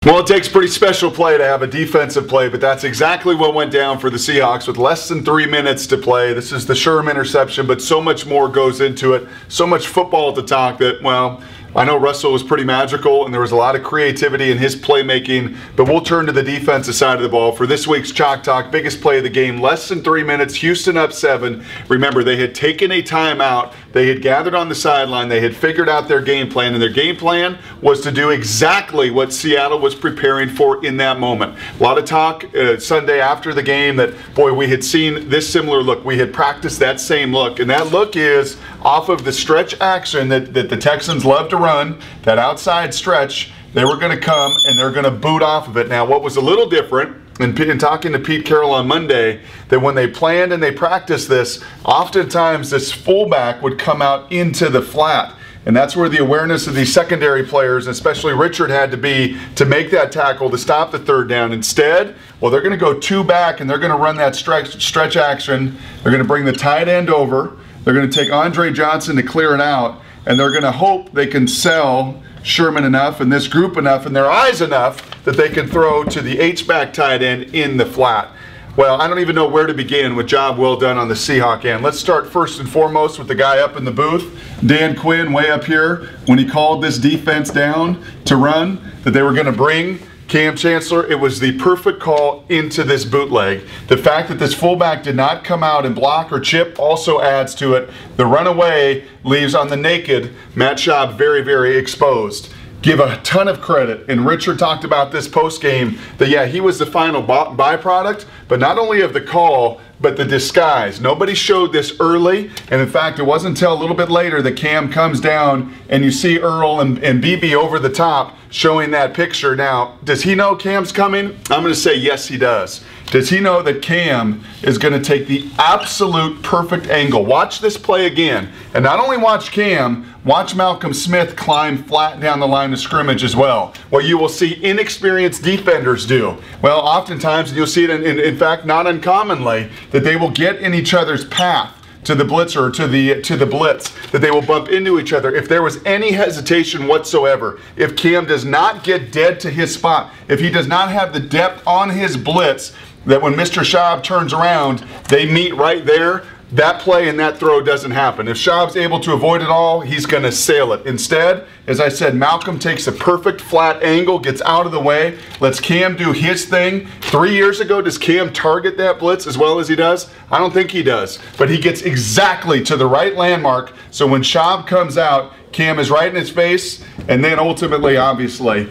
Well, it takes pretty special play to have a defensive play, but that's exactly what went down for the Seahawks with less than 3 minutes to play. This is the Sherman interception, but so much more goes into it. So much football to talk that, well, I know Russell was pretty magical, and there was a lot of creativity in his playmaking, but we'll turn to the defensive side of the ball for this week's Chalk Talk. Biggest play of the game, less than 3 minutes, Houston up 7. Remember, they had taken a timeout. They had gathered on the sideline. They had figured out their game plan, and their game plan was to do exactly what Seattle was preparing for in that moment. A lot of talk Sunday after the game that, boy, we had seen this similar look. We had practiced that same look, and that look is off of the stretch action that the Texans love to run, that outside stretch. They were going to come, and they're going to boot off of it. Now, what was a little different, in talking to Pete Carroll on Monday, that when they planned and they practiced this, oftentimes this fullback would come out into the flat. And that's where the awareness of these secondary players, especially Richard, had to be to make that tackle to stop the third down. Instead, well, they're going to go 2 back, and they're going to run that stretch action. They're going to bring the tight end over. They're going to take Andre Johnson to clear it out, and they're going to hope they can sell Sherman enough and this group enough and their eyes enough that they can throw to the H-back tight end in the flat. Well, I don't even know where to begin with job well done on the Seahawk end. Let's start first and foremost with the guy up in the booth, Dan Quinn, way up here, when he called this defense down to run, that they were going to bring Cam Chancellor. It was the perfect call into this bootleg. The fact that this fullback did not come out and block or chip also adds to it. The runaway leaves on the naked Matt Schaub very, very exposed. Give a ton of credit, and Richard talked about this post-game, that yeah, he was the final byproduct, but not only of the call, but the disguise. Nobody showed this early, and in fact, it wasn't until a little bit later that Cam comes down and you see Earl and BB over the top showing that picture. Now, does he know Cam's coming? I'm going to say yes, he does. Does he know that Cam is going to take the absolute perfect angle? Watch this play again. And not only watch Cam, watch Malcolm Smith climb flat down the line of scrimmage as well. What you will see inexperienced defenders do. Well, oftentimes, and you'll see it in fact, not uncommonly, that they will get in each other's path to the blitzer, to the blitz, that they will bump into each other. If there was any hesitation whatsoever, if Cam does not get dead to his spot, if he does not have the depth on his blitz, that when Mr. Schaub turns around, they meet right there, that play and that throw doesn't happen. If Schaub's able to avoid it all, he's going to sail it. Instead, as I said, Malcolm takes a perfect flat angle, gets out of the way, lets Cam do his thing. 3 years ago, does Cam target that blitz as well as he does? I don't think he does. But he gets exactly to the right landmark, so when Schaub comes out, Cam is right in his face, and then ultimately, obviously,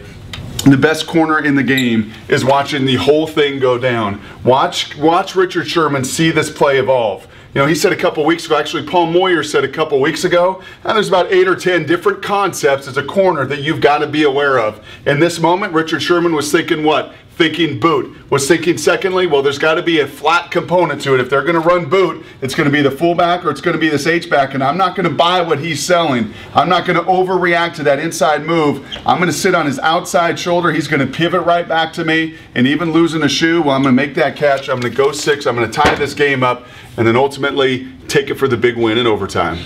the best corner in the game is watching the whole thing go down. Watch Richard Sherman see this play evolve. You know, he said a couple weeks ago, actually Paul Moyer said a couple weeks ago, there's about 8 or 10 different concepts as a corner that you've got to be aware of. In this moment, Richard Sherman was thinking what? Thinking boot. Was thinking secondly, well, there's got to be a flat component to it. If they're going to run boot, it's going to be the fullback or it's going to be this H-back, and I'm not going to buy what he's selling. I'm not going to overreact to that inside move. I'm going to sit on his outside shoulder. He's going to pivot right back to me, and even losing a shoe, well, I'm going to make that catch. I'm going to go 6. I'm going to tie this game up, and then ultimately take it for the big win in overtime.